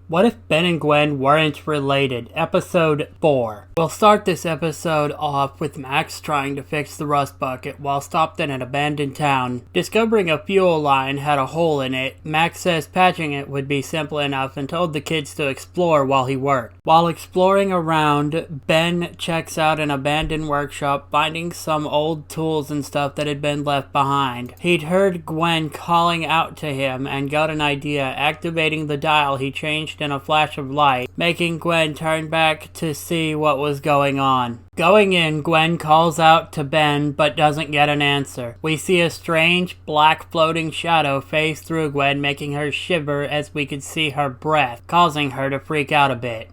What if Ben and Gwen weren't related? Episode 4. We'll start this episode off with Max trying to fix the rust bucket while stopped in an abandoned town. Discovering a fuel line had a hole in it, Max says patching it would be simple enough and told the kids to explore while he worked. While exploring around, Ben checks out an abandoned workshop, finding some old tools and stuff that had been left behind. He'd heard Gwen calling out to him and got an idea. Activating the dial, he changed in a flash of light, making Gwen turn back to see what was going on. Going in, Gwen calls out to Ben but doesn't get an answer. We see a strange black floating shadow phase through Gwen, making her shiver as we could see her breath, causing her to freak out a bit.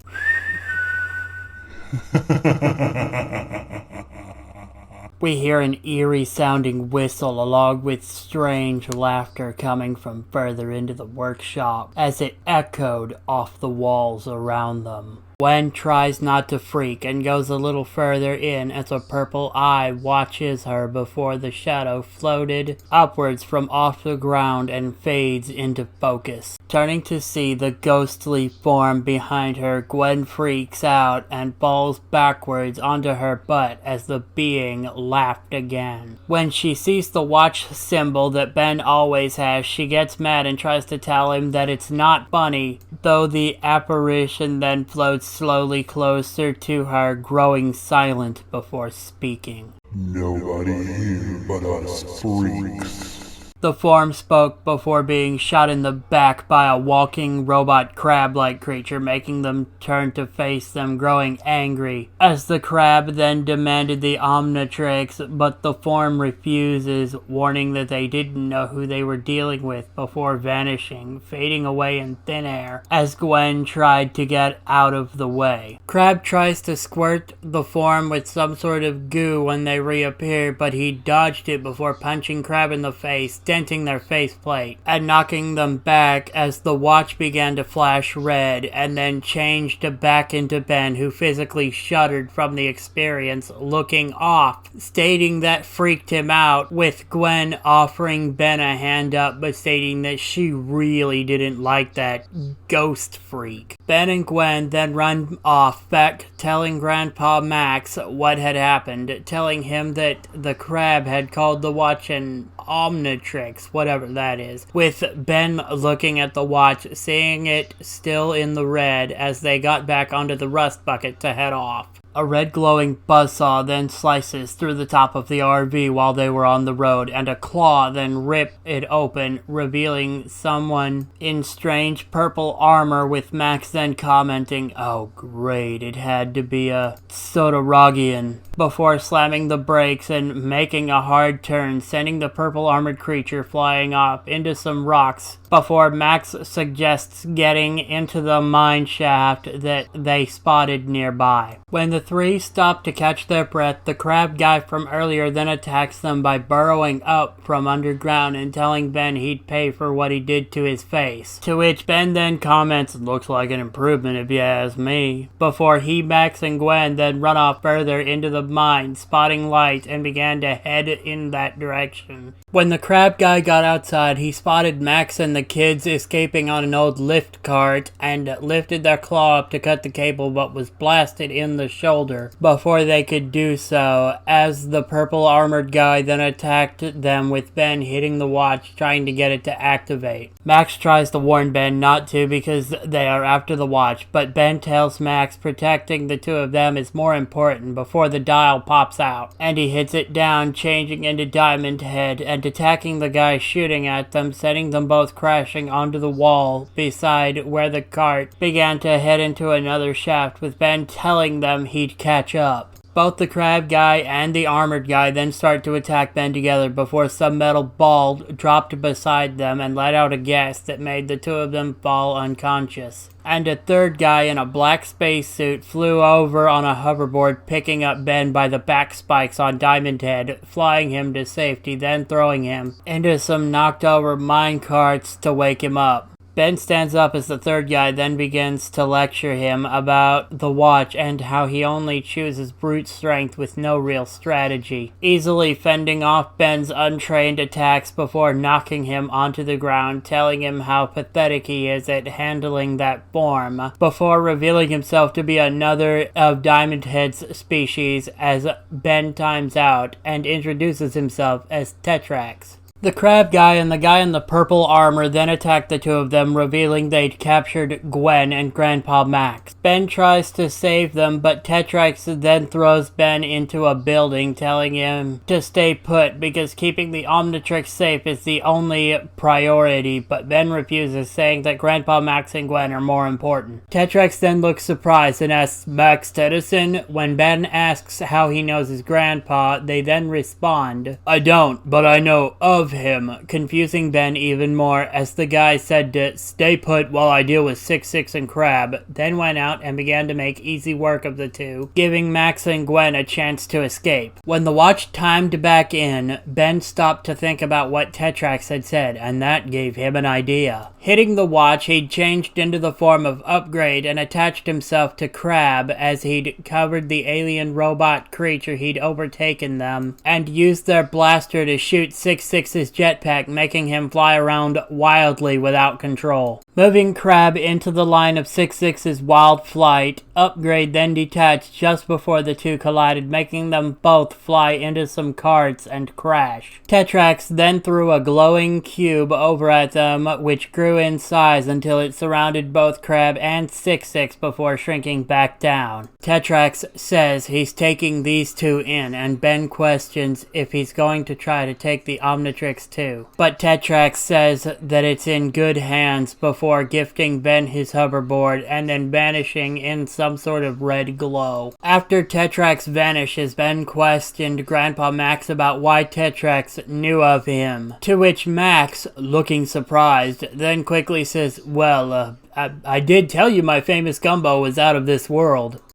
We hear an eerie sounding whistle along with strange laughter coming from further into the workshop as it echoed off the walls around them. Gwen tries not to freak and goes a little further in as a purple eye watches her before the shadow floated upwards from off the ground and fades into focus. Turning to see the ghostly form behind her, Gwen freaks out and falls backwards onto her butt as the being laughed again. When she sees the watch symbol that Ben always has, she gets mad and tries to tell him that it's not funny, though the apparition then floats slowly closer to her, growing silent before speaking. Nobody here but us freaks. The form spoke before being shot in the back by a walking robot crab-like creature, making them turn to face them, growing angry. As the crab then demanded the Omnitrix, but the form refuses, warning that they didn't know who they were dealing with before vanishing, fading away in thin air as Gwen tried to get out of the way. Crab tries to squirt the form with some sort of goo when they reappear, but he dodged it before punching Crab in the face, denting their faceplate and knocking them back as the watch began to flash red and then changed back into Ben, who physically shuddered from the experience, looking off, stating that freaked him out, with Gwen offering Ben a hand up but stating that she really didn't like that ghost freak. Ben and Gwen then run off back, telling Grandpa Max what had happened, telling him that the crab had called the watch an Omnitrix, whatever that is, with Ben looking at the watch, seeing it still in the red as they got back onto the rust bucket to head off. A red glowing buzzsaw then slices through the top of the RV while they were on the road, and a claw then ripped it open, revealing someone in strange purple armor, with Max then commenting, "Oh great, it had to be a Sotoragian," before slamming the brakes and making a hard turn, sending the purple armored creature flying off into some rocks, before Max suggests getting into the mine shaft that they spotted nearby. When the three stop to catch their breath, the crab guy from earlier then attacks them by burrowing up from underground and telling Ben he'd pay for what he did to his face. To which Ben then comments, "Looks like an improvement if you ask me," before he, Max, and Gwen then run off further into the mine, spotting light, and began to head in that direction. When the crab guy got outside, he spotted Max and the kids escaping on an old lift cart and lifted their claw up to cut the cable, but was blasted in the shoulder before they could do so, as the purple armored guy then attacked them, with Ben hitting the watch trying to get it to activate. Max tries to warn Ben not to because they are after the watch, but Ben tells Max protecting the two of them is more important before the dial pops out, and he hits it down, changing into Diamond Head and attacking the guy shooting at them, sending them both crashing onto the wall beside where the cart began to head into another shaft, with Ben telling them he'd catch up. Both the crab guy and the armored guy then start to attack Ben together before some metal ball dropped beside them and let out a gas that made the two of them fall unconscious. And a third guy in a black spacesuit flew over on a hoverboard, picking up Ben by the back spikes on Diamond Head, flying him to safety, then throwing him into some knocked over mine carts to wake him up. Ben stands up as the third guy then begins to lecture him about the watch and how he only chooses brute strength with no real strategy, easily fending off Ben's untrained attacks before knocking him onto the ground, telling him how pathetic he is at handling that form, before revealing himself to be another of Diamond Head's species as Ben times out and introduces himself as Tetrax. The crab guy and the guy in the purple armor then attack the two of them, revealing they'd captured Gwen and Grandpa Max. Ben tries to save them, but Tetrax then throws Ben into a building, telling him to stay put because keeping the Omnitrix safe is the only priority, but Ben refuses, saying that Grandpa Max and Gwen are more important. Tetrax then looks surprised and asks Max Tennyson. When Ben asks how he knows his grandpa, they then respond, "I don't, but I know of him," confusing Ben even more, as the guy said to stay put while I deal with 6-6 and Crab, then went out and began to make easy work of the two, giving Max and Gwen a chance to escape. When the watch timed back in, Ben stopped to think about what Tetrax had said, and that gave him an idea. Hitting the watch, he'd changed into the form of Upgrade and attached himself to Crab as he'd covered the alien robot creature he'd overtaken them, and used their blaster to shoot 6-6's jetpack, making him fly around wildly without control. Moving Crab into the line of 6-6's wild flight, Upgrade then detached just before the two collided, making them both fly into some carts and crash. Tetrax then threw a glowing cube over at them, which grew in size until it surrounded both Crab and 6-6 before shrinking back down. Tetrax says he's taking these two in, and Ben questions if he's going to try to take the Omnitrix too. But Tetrax says that it's in good hands before gifting Ben his hoverboard and then vanishing in some sort of red glow. After Tetrax vanishes, Ben questioned Grandpa Max about why Tetrax knew of him, to which Max, looking surprised, then quickly says, "Well, I did tell you my famous gumbo was out of this world."